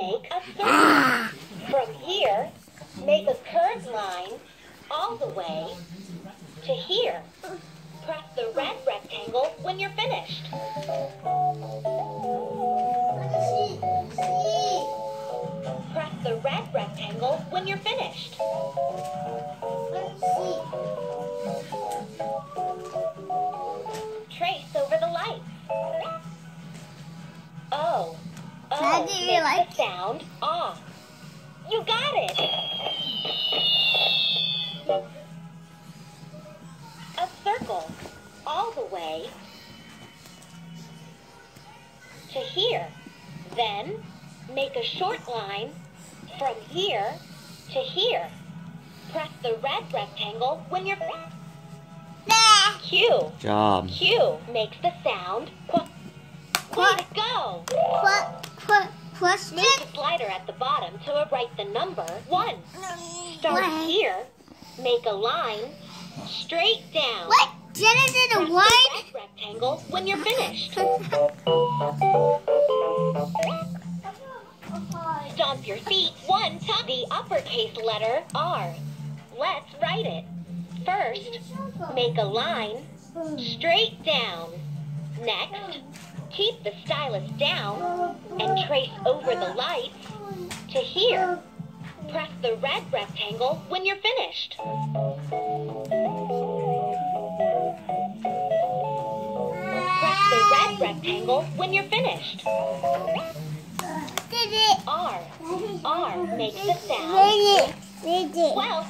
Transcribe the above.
make a circle. From here, make a curved line all the way to here. Press the red rectangle when you're finished. Press the red rectangle when you're finished. Trace over the lights. O. O makes the sound ah. You got it! A circle all the way to here. Then make a short line from here to here. Press the red rectangle when you're finished. Q. Job. Q makes the sound qu. Way to go! Question? Move the slider at the bottom to write the number 1. Start here. Make a line straight down. What? Jenna did a Press one? the red rectangle when you're finished. Stomp your feet 1 time. The uppercase letter R. Let's write it. First, make a line straight down. Next, keep the stylus down and trace over the lights to here. Press the red rectangle when you're finished. Press the red rectangle when you're finished. Did it? R. R makes the sound. Did it? Well.